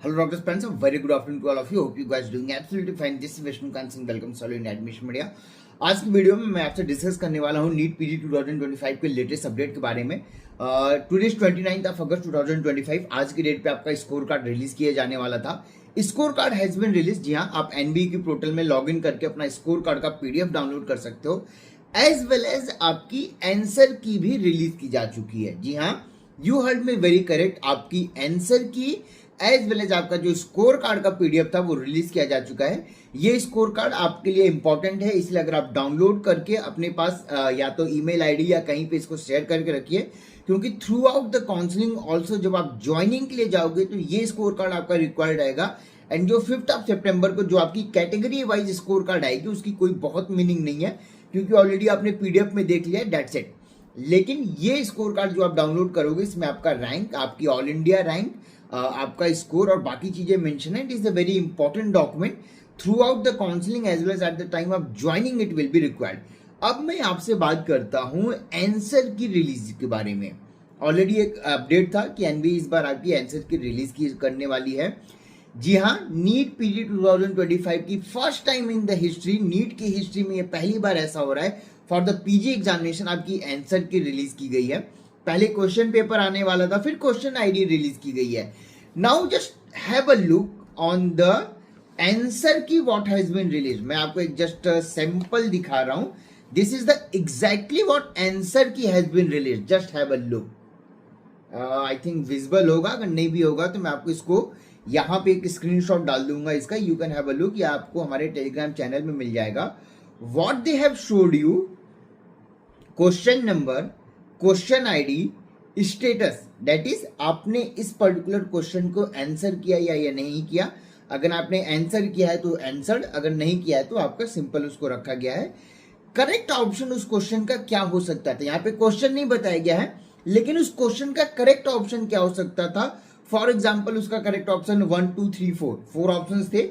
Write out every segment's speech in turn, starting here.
Hello, Dr. Spencer. Very good afternoon to all of you. Hope you guys doing absolutely fine. This is Vishnu Kansan. Welcome Solid in Admission Media. आज की video में मैं आपसे discuss करने वाला हूँ NEET PG 2025 के latest update के बारे में। टुडे 29 अगस्त 2025 आज की डेट पे आपका स्कोर कार्ड रिलीज किया जाने वाला था। Score card has been release. जी हाँ, आप एनबीए की पोर्टल में लॉग इन करके अपना स्कोर कार्ड का पीडीएफ डाउनलोड कर सकते हो। एज वेल एज आपकी आंसर की भी रिलीज की जा चुकी है। जी हाँ, you heard me very correct. आपकी आंसर की एज वेल एज आपका जो स्कोर कार्ड का पीडीएफ था वो रिलीज किया जा चुका है। ये स्कोर कार्ड आपके लिए इंपॉर्टेंट है, इसलिए अगर आप डाउनलोड करके अपने पास या तो ईमेल आईडी या कहीं पे इसको शेयर करके रखिए, क्योंकि through out the counselling also जब आप ज्वाइनिंग के लिए जाओगे तो ये स्कोर कार्ड आपका रिक्वायर्ड रहेगा। एंड जो 5 सितंबर को जो आपकी कैटेगरी वाइज स्कोर कार्ड आएगी उसकी कोई बहुत मीनिंग नहीं है, क्योंकि ऑलरेडी आपने पीडीएफ में देख लिया है, दैट्स इट। लेकिन ये स्कोर कार्ड जो आप डाउनलोड करोगे इसमें आपका रैंक, आपकी ऑल इंडिया रैंक, आपका स्कोर और बाकी चीजें मेंशन है। It is a very important document throughout the counselling as well as at the time of joining it will be required. अब मैं आपसे बात करता हूं आंसर की रिलीज के बारे में। ऑलरेडी एक अपडेट था कि एनबीए इस बार आपकी आंसर की रिलीज करने वाली है। जी हाँ, नीट पीजी 2025 की first time in the history, NEET की हिस्ट्री में ये पहली बार ऐसा हो रहा है फॉर द पीजी एग्जामिनेशन आपकी आंसर की रिलीज की गई है। पहले क्वेश्चन पेपर आने वाला था, फिर क्वेश्चन आईडी रिलीज की गई है। Now just have a look on the answer key what has been release. मैं आपको एक जस्ट सैंपल दिखा रहा हूं। This is the exactly what answer key has been release. Just have a look. I think visible होगा, अगर नहीं भी होगा तो मैं आपको इसको यहाँ पे एक स्क्रीनशॉट डाल दूंगा इसका। You can have a look, या आपको हमारे टेलीग्राम चैनल में मिल जाएगा। What they have showed you, question number, question ID, status, that is आपने इस पर्टिकुलर क्वेश्चन को आंसर किया या नहीं किया। अगर आपने आंसर किया है तो आंसर्ड, अगर नहीं किया है तो आपका सिंपल उसको रखा गया है। करेक्ट ऑप्शन उस क्वेश्चन का क्या हो सकता था, यहाँ पे क्वेश्चन नहीं बताया गया है, लेकिन उस क्वेश्चन का करेक्ट ऑप्शन क्या हो सकता था। फॉर एग्जाम्पल उसका करेक्ट ऑप्शन 1 2 3 4 ऑप्शन थे।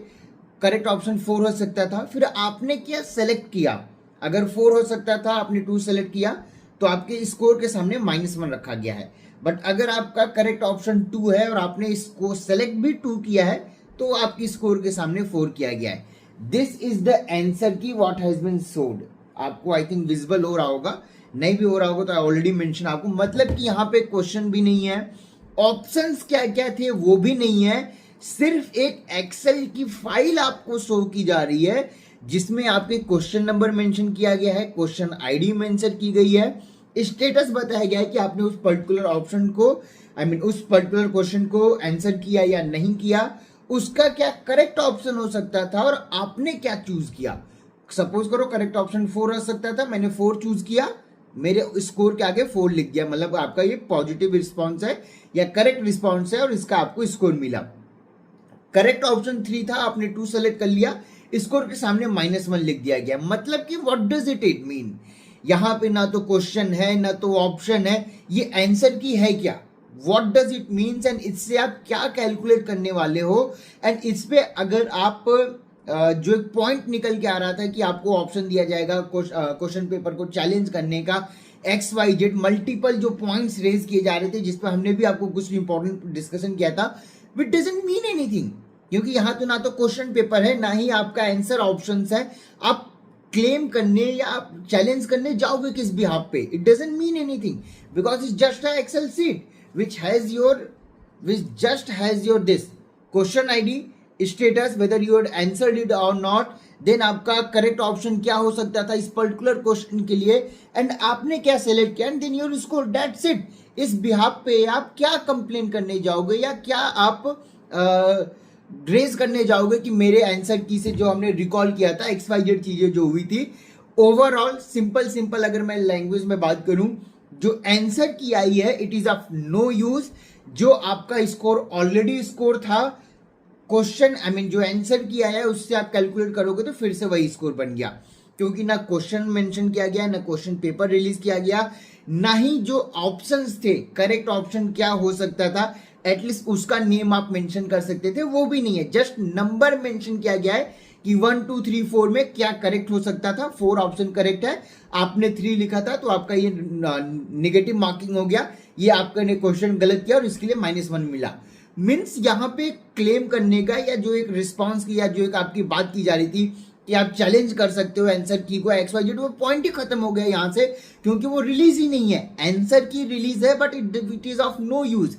करेक्ट ऑप्शन 4 हो सकता था, फिर आपने क्या सेलेक्ट किया। अगर 4 हो सकता था, आपने 2 सेलेक्ट किया तो आपके स्कोर के सामने -1 रखा गया है। बट अगर आपका करेक्ट ऑप्शन 2 है और आपने इसको सेलेक्ट भी 2 किया है तो आपकी स्कोर के सामने 4 किया गया है। This is the answer key what has been showed. आपको आई थिंक विजिबल हो रहा होगा, नहीं भी हो रहा होगा तो आई ऑलरेडी मेंशन आपको। मतलब कि यहाँ पे क्वेश्चन भी नहीं है, ऑप्शंस क्या क्या थे वो भी नहीं है, सिर्फ एक एक्सेल की फाइल आपको शो की जा रही है जिसमें आपके क्वेश्चन नंबर मेंशन किया गया है, क्वेश्चन आईडी मेंशन की गई है, स्टेटस बताया गया है कि आपने उस पर्टिकुलर ऑप्शन को उस पर्टिकुलर क्वेश्चन को आंसर किया या नहीं किया, उसका क्या करेक्ट ऑप्शन हो सकता था और आपने क्या चूज किया। सपोज करो करेक्ट ऑप्शन 4 हो सकता था, मैंने 4 चूज किया, मेरे स्कोर के आगे 4 लिख दिया, मतलब आपका ये पॉजिटिव रिस्पॉन्स है या करेक्ट रिस्पॉन्स है और इसका आपको स्कोर मिला। करेक्ट ऑप्शन 3 था, आपने 2 सेलेक्ट कर लिया, स्कोर के सामने -1 लिख दिया गया। मतलब कि व्हाट डज इट मीन, यहां पे ना तो क्वेश्चन है ना तो ऑप्शन है, ये आंसर की है क्या, what does it means, and इससे आप क्या कैलकुलेट करने वाले हो। एंड इस पे अगर आप जो एक पॉइंट निकल के आ रहा था कि आपको ऑप्शन दिया जाएगा क्वेश्चन पेपर को चैलेंज करने का, XYZ मल्टीपल जो पॉइंट्स रेज किए जा रहे थे जिस पर हमने भी आपको कुछ इंपॉर्टेंट डिस्कशन किया था, विच डजंट मीन एनीथिंग, क्योंकि यहां तो ना तो क्वेश्चन पेपर है ना ही आपका आंसर ऑप्शंस है। आप क्लेम करने या आप चैलेंज करने जाओगे किस बिहाफ पे, it doesn't mean anything, because it's just a excel sheet which just has your this question ID, status, whether you had answered it or not, then आपका करेक्ट ऑप्शन क्या हो सकता था इस पर्टिकुलर क्वेश्चन के लिए, and आपने क्या सेलेक्ट किया, and then your score, that's it. इस बिहाफ पे आप क्या कंप्लेन करने जाओगे या क्या आप रेज करने जाओगे कि मेरे आंसर की से जो हमने रिकॉल किया था XYZ चीजें जो हुई थी। ओवरऑल सिंपल अगर मैं लैंग्वेज में बात करूं, जो आंसर की आई है it is of no use. जो आपका स्कोर ऑलरेडी स्कोर था, क्वेश्चन जो आंसर किया है उससे आप कैलकुलेट करोगे तो फिर से वही स्कोर बन गया, क्योंकि ना क्वेश्चन मेंशन किया गया, ना क्वेश्चन पेपर रिलीज किया गया, ना ही जो ऑप्शंस थे करेक्ट ऑप्शन क्या हो सकता था एटलीस्ट उसका नेम आप मेंशन कर सकते थे, वो भी नहीं है। जस्ट नंबर मेंशन किया गया है कि 1 2 3 4 में क्या करेक्ट हो सकता था। 4 ऑप्शन करेक्ट है, आपने 3 लिखा था तो आपका ये नेगेटिव मार्किंग हो गया, ये आपने क्वेश्चन गलत किया और इसके लिए -1 मिला। मीन्स यहाँ पे क्लेम करने का या जो एक रिस्पॉन्स की या जो एक आपकी बात की जा रही थी कि आप चैलेंज कर सकते हो आंसर की को XYZ, वो पॉइंट ही खत्म हो गया यहाँ से, क्योंकि वो रिलीज ही नहीं है। आंसर की रिलीज है but it is of no use.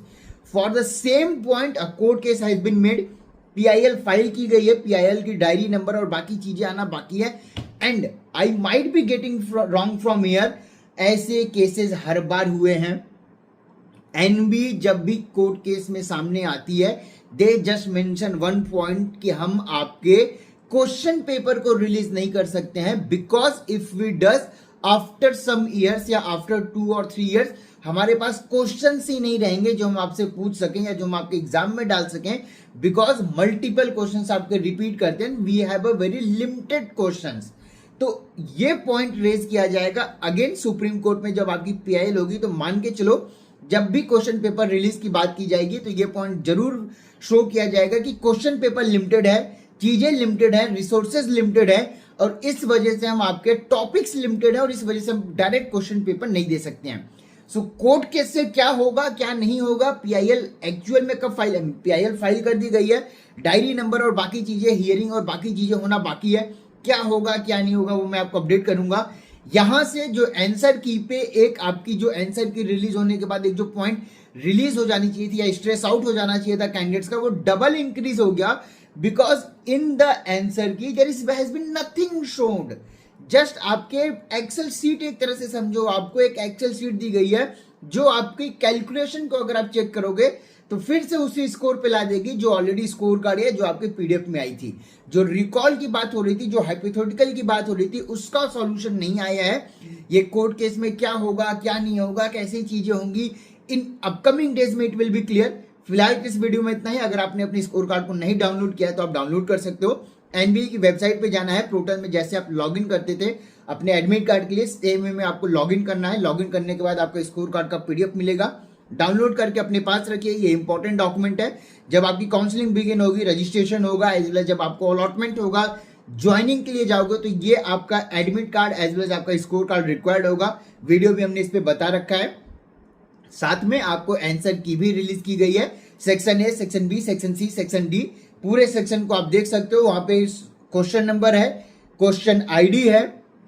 For the same point a court case has been made, PIL file की गई है, PIL की डायरी नंबर और बाकी चीजें आना बाकी है। And I might be getting wrong from here, ऐसे केसेस हर बार हुए हैं। एनबी जब भी कोर्ट केस में सामने आती है, they just mention one point कि हम आपके क्वेश्चन पेपर को रिलीज नहीं कर सकते हैं, because if we does after some years या आफ्टर 2 और 3 ईयर्स हमारे पास क्वेश्चंस ही नहीं रहेंगे जो हम आपसे पूछ सकें या जो हम आपके एग्जाम में डाल सकें, बिकॉज मल्टीपल क्वेश्चंस आपके रिपीट करते हैं, we have a very limited questions. तो ये पॉइंट रेज किया जाएगा अगेन सुप्रीम कोर्ट में जब आपकी PIL होगी। तो मान के चलो जब भी क्वेश्चन पेपर रिलीज की बात की जाएगी तो ये पॉइंट जरूर शो किया जाएगा कि क्वेश्चन पेपर लिमिटेड है, चीजें लिमिटेड है, रिसोर्सेज लिमिटेड है, और इस वजह से हम आपके टॉपिक्स लिमिटेड है और इस वजह से हम डायरेक्ट क्वेश्चन पेपर नहीं दे सकते हैं। सो कोर्ट केस से क्या होगा क्या नहीं होगा, PIL एक्चुअल में कब फाइल, PIL फाइल कर दी गई है, डायरी नंबर और बाकी चीजें, हियरिंग और बाकी चीजें होना बाकी है, क्या होगा क्या नहीं होगा वो मैं आपको अपडेट करूंगा। यहां से जो आंसर की पे एक आपकी जो आंसर की रिलीज होने के बाद एक जो पॉइंट रिलीज हो जानी चाहिए थी या स्ट्रेस आउट हो जाना चाहिए था कैंडिडेट्स का, वो डबल इंक्रीज हो गया, because in the answer key there is has been nothing shown. Just आपके एक्सेल शीट, एक तरह से समझो आपको एक एक्सेल शीट दी गई है जो आपकी कैलकुलेशन को अगर आप चेक करोगे तो फिर से उसी स्कोर पे ला देगी जो ऑलरेडी स्कोर कार्ड है, जो आपके PDF में आई थी। जो रिकॉल की बात हो रही थी, जो हाइपोथेटिकल की बात हो रही थी, उसका सॉल्यूशन नहीं आया है। ये कोर्ट केस में क्या होगा क्या नहीं होगा, कैसी चीजें होंगी, इन अपकमिंग डेज में इट विल बी क्लियर। फिलहाल इस वीडियो में इतना ही। अगर आपने अपनी स्कोर कार्ड को नहीं डाउनलोड किया है तो आप डाउनलोड कर सकते हो। NBA की वेबसाइट पे जाना है, पोर्टल में जैसे आप लॉगिन करते थे अपने एडमिट कार्ड के लिए, सेम वे में आपको लॉगिन करना है। लॉगिन करने के बाद आपको स्कोर कार्ड का PDF मिलेगा, डाउनलोड करके अपने पास रखिए। ये इंपॉर्टेंट डॉक्यूमेंट है। जब आपकी काउंसलिंग बिगिन होगी, रजिस्ट्रेशन होगा, एज वेल जब आपको अलॉटमेंट होगा, ज्वाइनिंग के लिए जाओगे तो ये आपका एडमिट कार्ड एज वेल आपका स्कोर कार्ड रिक्वायर्ड होगा। वीडियो भी हमने इस पे बता रखा है। साथ में आपको आंसर की भी रिलीज की गई है, section A, section B, section C, section D, पूरे सेक्शन को आप देख सकते हो। वहां पे क्वेश्चन नंबर है, क्वेश्चन ID है,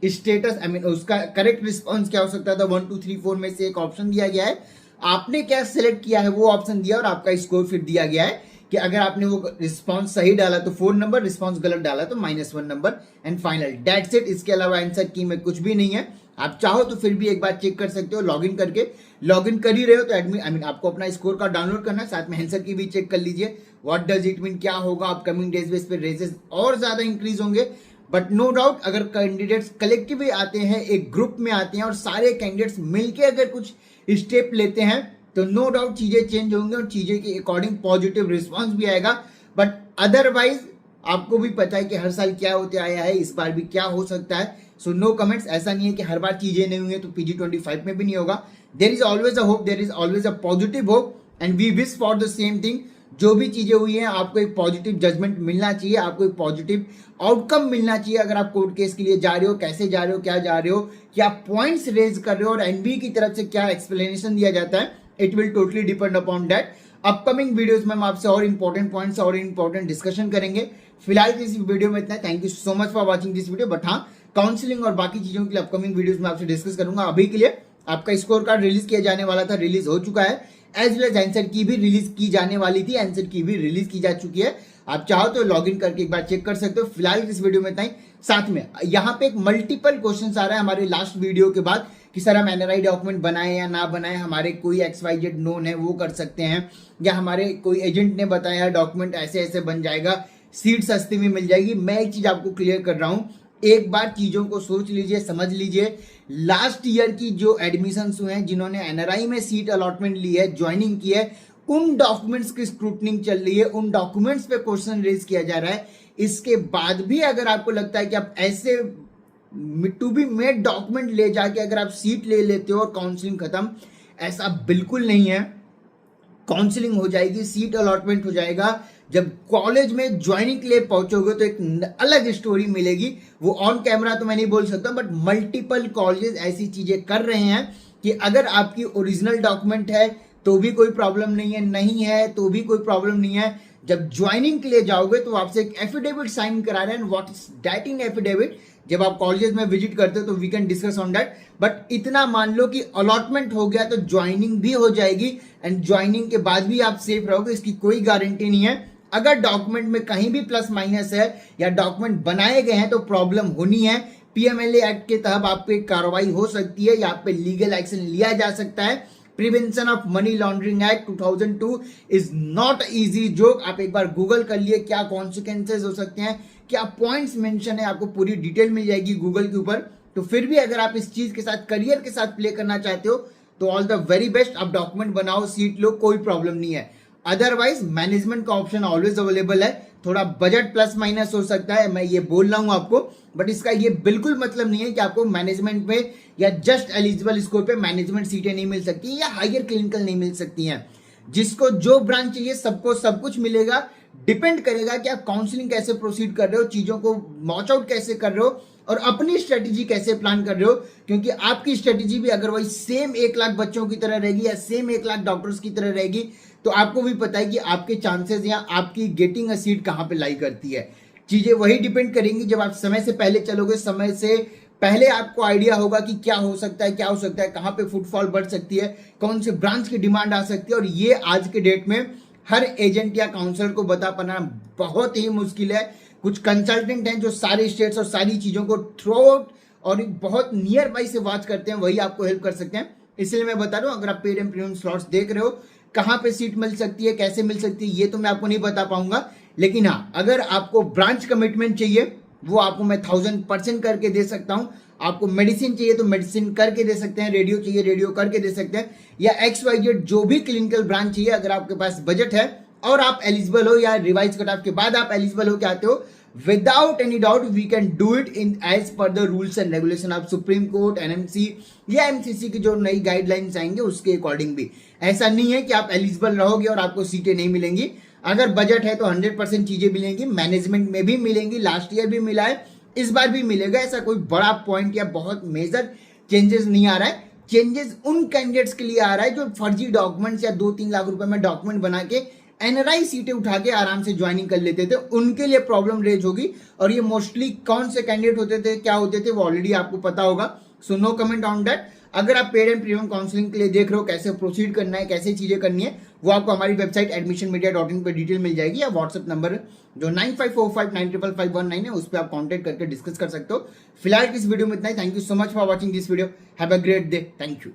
स्टेटस उसका करेक्ट रिस्पॉन्स क्या हो सकता था, 1 2 3 4 में से एक ऑप्शन दिया गया है, आपने क्या सिलेक्ट किया है वो ऑप्शन दिया और आपका स्कोर फिर दिया गया है कि अगर आपने वो रिस्पॉन्स सही डाला तो 4 नंबर, रिस्पॉन्स गलत डाला तो -1 number, and final that's it. इसके अलावा आंसर की में कुछ भी नहीं है। आप चाहो तो फिर भी एक बार चेक कर सकते हो लॉगिन करके। लॉगिन कर ही रहे हो तो आपको अपना स्कोर कार्ड डाउनलोड करना है, साथ में आंसर की भी चेक कर लीजिए। व्हाट डज इट मीन, क्या होगा अपकमिंग डेज में इस पे रेजेस और ज्यादा इंक्रीज होंगे। बट नो डाउट अगर कैंडिडेट्स कलेक्टिवली आते हैं, एक ग्रुप में आते हैं और सारे कैंडिडेट्स मिलके अगर कुछ स्टेप लेते हैं तो नो डाउट चीजें चेंज होंगी और चीजें के अकॉर्डिंग पॉजिटिव रिस्पॉन्स भी आएगा। बट अदरवाइज आपको भी पता है कि हर साल क्या होते आया है, इस बार भी क्या हो सकता है। So no comments. ऐसा नहीं है कि हर बार चीजें नहीं हुई तो PG25 में भी नहीं होगा। There is always a hope, there is always a positive hope, and we wish for the same thing. जो भी चीजें हुई हैं आपको एक पॉजिटिव जजमेंट मिलना चाहिए, आपको एक पॉजिटिव आउटकम मिलना चाहिए। अगर आप कोर्ट केस के लिए जा रहे हो, कैसे जा रहे हो, क्या जा रहे हो, क्या पॉइंट्स रेज कर रहे हो और NB की तरफ से क्या एक्सप्लेनेशन दिया जाता है, it will totally depend upon that. Upcoming videos में हम आपसे और इंपॉर्टेंट पॉइंट्स और इंपॉर्टेंट डिस्कशन करेंगे। फिलहाल इस वीडियो में इतना। Thank you so much for watching this video. But हाँ, काउंसलिंग और बाकी चीजों के लिए अपकमिंग वीडियोस में आपसे डिस्कस करूंगा। अभी के लिए आपका स्कोर कार्ड रिलीज किया जाने वाला था, रिलीज हो चुका है, एज वेल एज आंसर की भी रिलीज की जाने वाली थी, आंसर की भी रिलीज की जा चुकी है। आप चाहो तो लॉगिन करके एक बार चेक कर सकते हो। फिलहाल इस वीडियो में इतना ही। साथ में यहाँ पे एक मल्टीपल क्वेश्चन आ रहा है हमारे लास्ट वीडियो के बाद कि सर हम NRI डॉक्यूमेंट बनाए या ना बनाए, हमारे कोई XYZ नोन है वो कर सकते हैं, या हमारे कोई एजेंट ने बताया डॉक्यूमेंट ऐसे ऐसे बन जाएगा, सीट सस्ती में मिल जाएगी। मैं एक चीज आपको क्लियर कर रहा हूं, एक बार चीजों को सोच लीजिए, समझ लीजिए। लास्ट ईयर की जो एडमिशन हुए हैं, जिन्होंने NRI में सीट अलॉटमेंट ली है, ज्वाइनिंग की है, उन डॉक्यूमेंट्स की स्क्रूटनिंग चल रही है, उन डॉक्यूमेंट्स पे क्वेश्चन रेज किया जा रहा है। इसके बाद भी अगर आपको लगता है कि आप ऐसे टू बी मेड डॉक्यूमेंट ले जाके अगर आप सीट ले लेते हो और काउंसलिंग खत्म, ऐसा बिल्कुल नहीं है। काउंसलिंग हो जाएगी, सीट अलॉटमेंट हो जाएगा। जब कॉलेज में ज्वाइनिंग के लिए पहुंचोगे तो एक अलग स्टोरी मिलेगी। वो ऑन कैमरा तो मैं नहीं बोल सकता, बट मल्टीपल कॉलेजेस ऐसी चीजें कर रहे हैं कि अगर आपकी ओरिजिनल डॉक्यूमेंट है तो भी कोई प्रॉब्लम नहीं है तो भी कोई प्रॉब्लम नहीं है। जब ज्वाइनिंग के लिए जाओगे तो आपसे एक एफिडेविट साइन करा रहे हैं। What is that in affidavit? जब आप कॉलेजेस में विजिट करते हो तो we can discuss on that, but इतना मान लो कि अलॉटमेंट हो गया तो ज्वाइनिंग भी हो जाएगी, एंड ज्वाइनिंग के बाद भी आप सेफ रहोगे, इसकी कोई गारंटी नहीं है। अगर डॉक्यूमेंट में कहीं भी प्लस माइनस है या डॉक्यूमेंट बनाए गए हैं तो प्रॉब्लम होनी है। पीएमएलए एक्ट के तहत आप पे कार्रवाई हो सकती है या आप पे लीगल एक्शन लिया जा सकता है। Prevention of money laundering act 2002 is not easy joke. आप एक बार गूगल कर लिए क्या कॉन्सिक्वेंसेज हो सकते हैं, क्या पॉइंट्स मेंशन है, आपको पूरी डिटेल मिल जाएगी गूगल के ऊपर। तो फिर भी अगर आप इस चीज के साथ करियर के साथ प्ले करना चाहते हो तो ऑल द वेरी बेस्ट। आप डॉक्यूमेंट बनाओ, सीट लो, कोई प्रॉब्लम नहीं है। अदरवाइज मैनेजमेंट का ऑप्शन ऑलवेज अवेलेबल है। थोड़ा बजट प्लस माइनस हो सकता है, मैं ये बोल रहा हूं आपको, बट इसका ये बिल्कुल मतलब नहीं है कि आपको मैनेजमेंट में या जस्ट एलिजिबल स्कोर पे मैनेजमेंट सीटें नहीं मिल सकती या हायर क्लिनिकल नहीं मिल सकती हैं। जिसको जो ब्रांच चाहिए सबको सब कुछ मिलेगा। डिपेंड करेगा कि आप काउंसलिंग कैसे प्रोसीड कर रहे हो, चीजों को वॉच आउट कैसे कर रहे हो और अपनी स्ट्रेटेजी कैसे प्लान कर रहे हो। क्योंकि आपकी स्ट्रेटेजी भी अगर वही सेम 1 लाख बच्चों की तरह रहेगी या सेम 1 लाख डॉक्टर्स की तरह रहेगी तो आपको भी पता है कि आपके चांसेस या आपकी गेटिंग अ सीट कहां पे लाई करती है। चीजें वही डिपेंड करेंगी जब आप समय से पहले चलोगे, समय से पहले आपको आइडिया होगा कि क्या हो सकता है, क्या हो सकता है, कहां पे फुटफॉल बढ़ सकती है, कौन से ब्रांच की डिमांड आ सकती है। और ये आज के डेट में हर एजेंट या काउंसलर को बता पाना बहुत ही मुश्किल है। कुछ कंसल्टेंट हैं जो सारे स्टेट्स और सारी चीजों को थ्रू आउट और बहुत नियर बाई से वॉच करते हैं, वही आपको हेल्प कर सकते हैं। इसलिए मैं बता रहा हूं, अगर आप पेड एंड प्रीमियम स्लॉट्स देख रहे हो, कहां पे सीट मिल सकती है, कैसे मिल सकती है, ये तो मैं आपको नहीं बता पाऊंगा। लेकिन हाँ, अगर आपको ब्रांच कमिटमेंट चाहिए वो आपको मैं 1000% करके दे सकता हूं। आपको मेडिसिन चाहिए तो मेडिसिन करके दे सकते हैं, रेडियो चाहिए रेडियो करके दे सकते हैं, या XYZ जो भी क्लिनिकल ब्रांच चाहिए। अगर आपके पास बजट है और आप एलिजिबल हो या रिवाइज कट ऑफ के बाद आप एलिजिबल हो के आते हो, without any doubt we can do it in as per the rules and regulation of Supreme Court, NMC या MCC की जो नई गाइडलाइंस आएंगे उसके अकॉर्डिंग भी। ऐसा नहीं है कि आप एलिजिबल रहोगे और आपको सीटें नहीं मिलेंगी। अगर बजट है तो 100% चीजें मिलेंगी, मैनेजमेंट में भी मिलेंगी, लास्ट ईयर भी मिला है, इस बार भी मिलेगा। ऐसा कोई बड़ा पॉइंट या बहुत मेजर चेंजेस नहीं आ रहा है। चेंजेस उन कैंडिडेट्स के लिए आ रहा है जो फर्जी डॉक्यूमेंट्स या 2-3 लाख रुपए में डॉक्यूमेंट बना के NRI सीटें उठा के आराम से ज्वाइनिंग कर लेते थे, उनके लिए प्रॉब्लम रेज होगी। और ये मोस्टली कौन से कैंडिडेट होते थे, क्या होते थे, वो ऑलरेडी आपको पता होगा। So no comment on that. अगर आप पेड एंड प्रीमियम काउंसलिंग के लिए देख रहे हो कैसे प्रोसीड करना है, कैसे चीजें करनी है, वो आपको हमारी वेबसाइट admissionmedia.in पे डिटेल मिल जाएगी, या व्हाट्सएप नंबर जो 9545955519 है उस पर आप कॉन्टेक्ट करके डिस्कस कर सकते हो। फिलहाल इस वीडियो में इतना ही। Thank you so much for watching this video. Have a great day. Thank you.